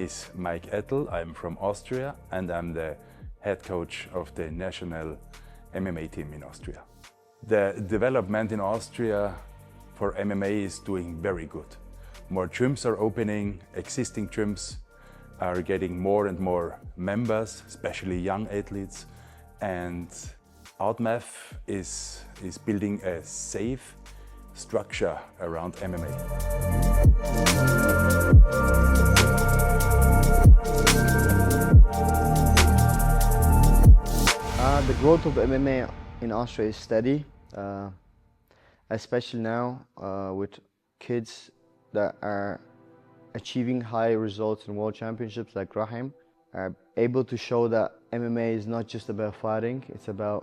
is Mike Ettel. I'm from Austria and I'm the head coach of the national MMA team in Austria. The development in Austria for MMA is doing very good. More gyms are opening, existing gyms are getting more and more members, especially young athletes, and IMMAF is building a safe structure around MMA. The growth of MMA in Austria is steady, especially now with kids that are achieving high results in world championships like Raheem, are able to show that MMA is not just about fighting, it's about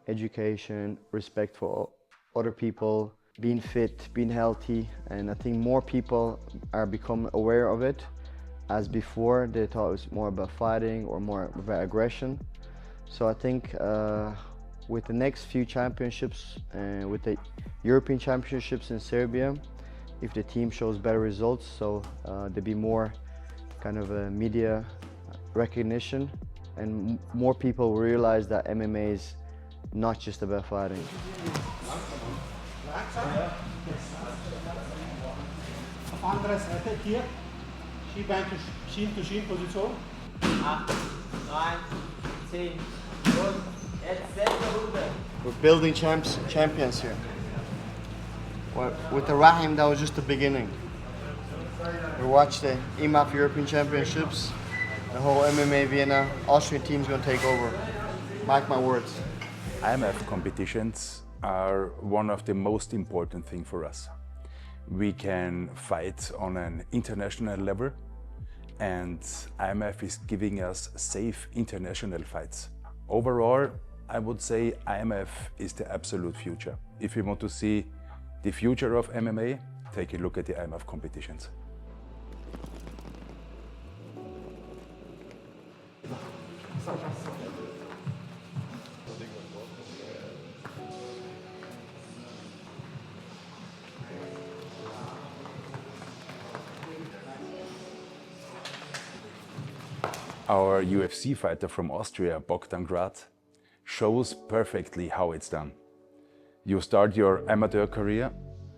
education, respect for other people, being fit, being healthy, and I think more people are becoming aware of it, as before they thought it was more about fighting or more about aggression. So I think with the next few championships and with the European Championships in Serbia, if the team shows better results, so there'll be more kind of a media recognition and more people will realize that MMA is not just about fighting. Auf andere Seite hier, Skibein to Shin Position. 8, 9, 10, gut. Jetzt selbe Runde. We're building champions here. With the Raheem, that was just the beginning. We watched the IMMAF European Championships. The whole MMA Vienna Austrian team's going to take over. Mark my words. IMMAF competitions are one of the most important things for us. We can fight on an international level, and IMMAF is giving us safe international fights. Overall, I would say IMMAF is the absolute future. If you want to see the future of MMA, take a look at the IMMAF competitions. Our UFC fighter from Austria, Bogdan Grad, shows perfectly how it's done. You start your amateur career,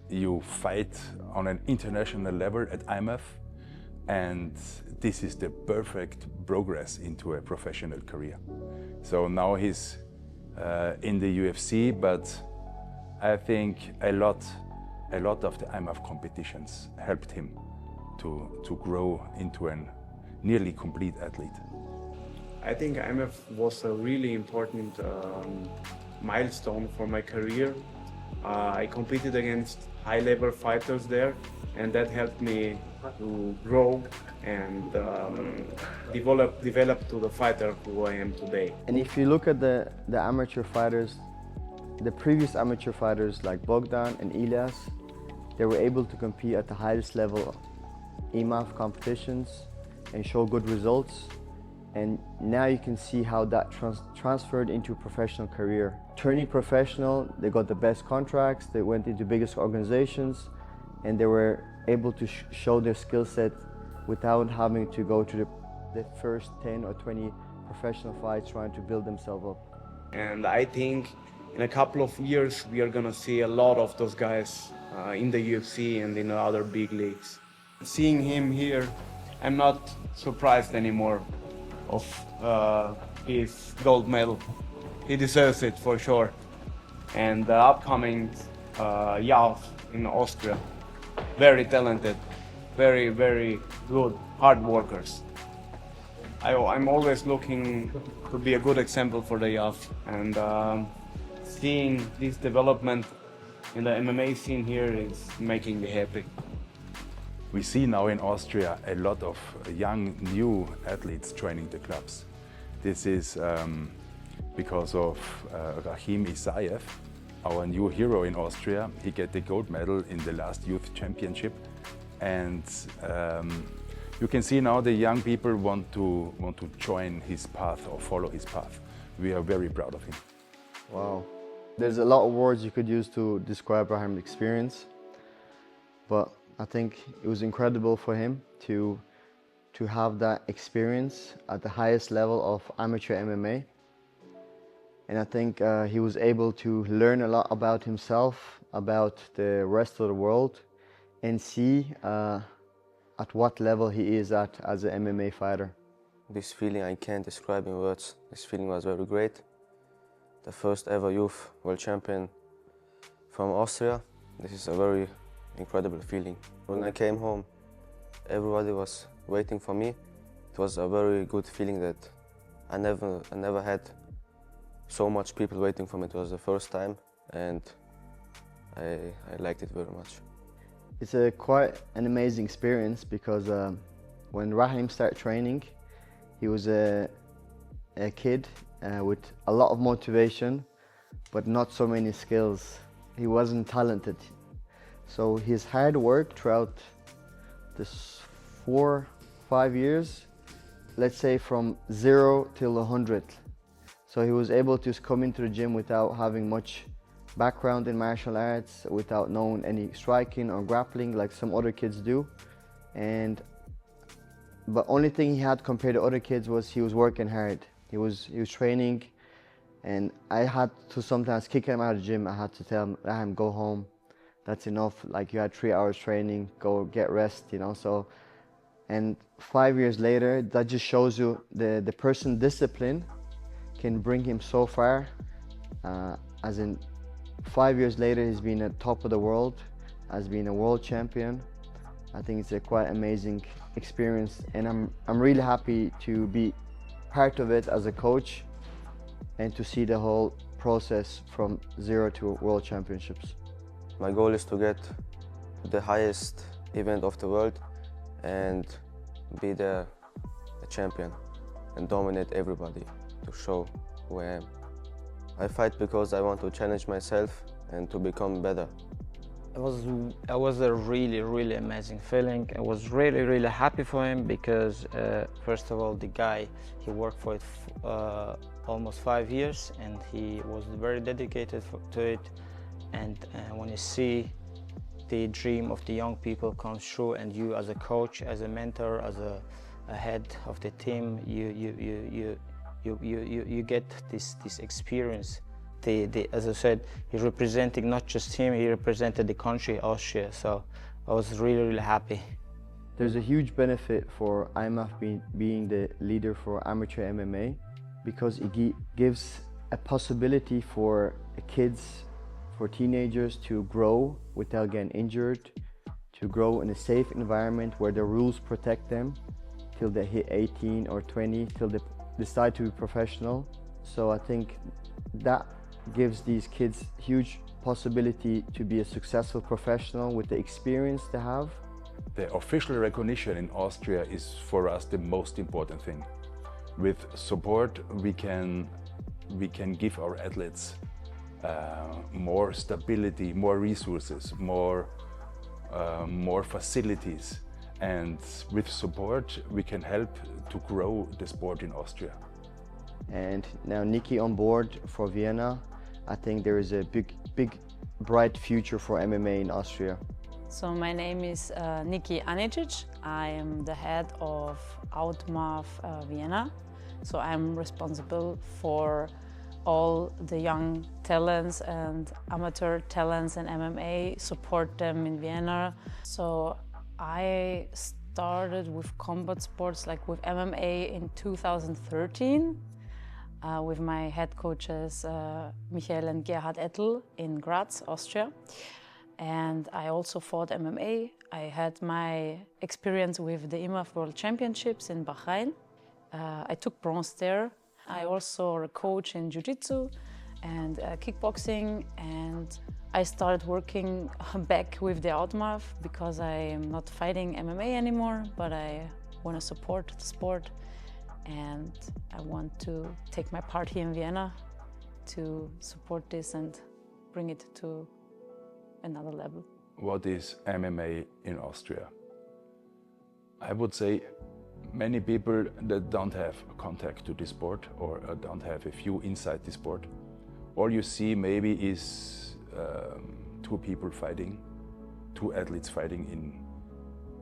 you fight on an international level at IMMAF, and this is the perfect progress into a professional career. So now he's in the UFC, but I think a lot of the IMMAF competitions helped him to grow into an nearly complete athlete. I think IMMAF was a really important milestone for my career. I competed against high-level fighters there, and that helped me to grow and develop to the fighter who I am today. And if you look at the amateur fighters, the previous amateur fighters like Bogdan and Ilyas, they were able to compete at the highest level IMMAF competitions and show good results. And now you can see how that transferred into a professional career. Turning professional, they got the best contracts, they went into biggest organizations, and they were able to show their skill set without having to go to the first 10 or 20 professional fights trying to build themselves up. And I think in a couple of years we are gonna see a lot of those guys in the UFC and in other big leagues. Seeing him here, I'm not surprised anymore of his gold medal. He deserves it for sure. And the upcoming Jav in Austria, very talented, very, very good, hard workers. I'm always looking to be a good example for the Jav, and seeing this development in the MMA scene here is making me happy. We see now in Austria a lot of young, new athletes joining the clubs. This is because of Rachim Isaev, our new hero in Austria. He got the gold medal in the last youth championship, and you can see now the young people want to join his path or follow his path. We are very proud of him. Wow, there's a lot of words you could use to describe Rahim's experience, but I think it was incredible for him to to have that experience at the highest level of amateur MMA. And I think he was able to learn a lot about himself, about the rest of the world, and see at what level he is at as an MMA fighter. This feeling I can't describe in words. This feeling was very great. The first ever youth world champion from Austria. This is a very incredible feeling. When I came home, everybody was waiting for me. It was a very good feeling that I never had so much people waiting for me. It was the first time, and I liked it very much. It's quite an amazing experience because when Raheem started training, he was a kid with a lot of motivation, but not so many skills. He wasn't talented. So his hard work throughout this 4-5 years, let's say from 0 till 100. So he was able to come into the gym without having much background in martial arts, without knowing any striking or grappling like some other kids do. But only thing he had compared to other kids was he was working hard. He was training, and I had to sometimes kick him out of the gym. I had to tell him, Raheem, go home. That's enough. Like, you had 3 hours training, go get rest, you know. So, and 5 years later, that just shows you the person discipline can bring him so far. As in 5 years later, he's been at top of the world, has been a world champion. I think it's a quite amazing experience, and I'm really happy to be part of it as a coach and to see the whole process from 0 to World Championships. My goal is to get to the highest event of the world and be the champion and dominate everybody, to show who I am. I fight because I want to challenge myself and to become better. It was a really amazing feeling. I was really happy for him because first of all, the guy, he worked for it almost 5 years, and he was very dedicated to it. And when you see the dream of the young people come true, and you as a coach, as a mentor, as a head of the team, you get this experience. As I said, he's representing not just him, he represented the country, Austria, so I was really happy. There's a huge benefit for IMMAF being the leader for amateur MMA, because it gives a possibility for kids, for teenagers to grow without getting injured, to grow in a safe environment where the rules protect them till they hit 18 or 20, till they decide to be professional. So I think that gives these kids huge possibility to be a successful professional with the experience they have. The official recognition in Austria is for us the most important thing. With support, we can give our athletes more stability, more resources, more facilities, and with support we can help to grow the sport in Austria. And now Nikki on board for Vienna, I think there is a big bright future for MMA in Austria. So my name is Nikki Anicic. I am the head of IMMAF Vienna. So I'm responsible for all the young talents and amateur talents in MMA, support them in Vienna. So I started with combat sports, like with MMA in 2013. With my head coaches Michael and Gerhard Ettel in Graz, Austria. And I also fought MMA. I had my experience with the IMMAF World Championships in Bahrain. I took bronze there. I also a coach in Jiu-Jitsu and kickboxing, and I started working back with the IMMAF because I am not fighting MMA anymore, but I want to support the sport. And I want to take my part here in Vienna to support this and bring it to another level. What is MMA in Austria? I would say many people that don't have contact to the sport or don't have a view inside the sport. All you see maybe is 2 people fighting, 2 athletes fighting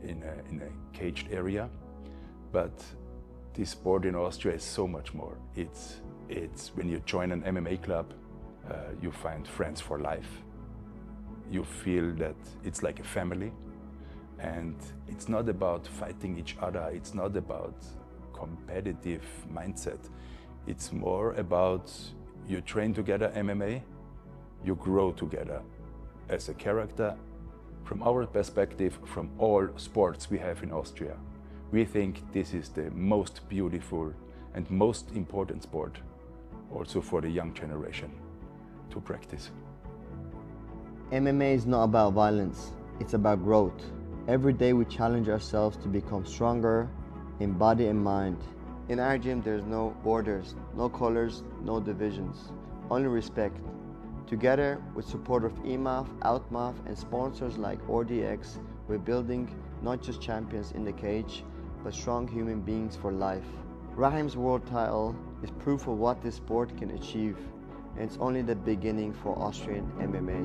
in a caged area. But this sport in Austria is so much more. It's when you join an MMA club, you find friends for life. You feel that it's like a family, and it's not about fighting each other. It's not about competitive mindset. It's more about you train together MMA, you grow together as a character. From our perspective, from all sports we have in Austria, we think this is the most beautiful and most important sport also for the young generation to practice. MMA is not about violence, it's about growth. Every day we challenge ourselves to become stronger in body and mind. In our gym there's no borders, no colors, no divisions, only respect. Together with support of IMMAF, IMMAF and sponsors like RDX, we're building not just champions in the cage, but strong human beings for life. Raheem's world title is proof of what this sport can achieve, and it's only the beginning for Austrian MMA.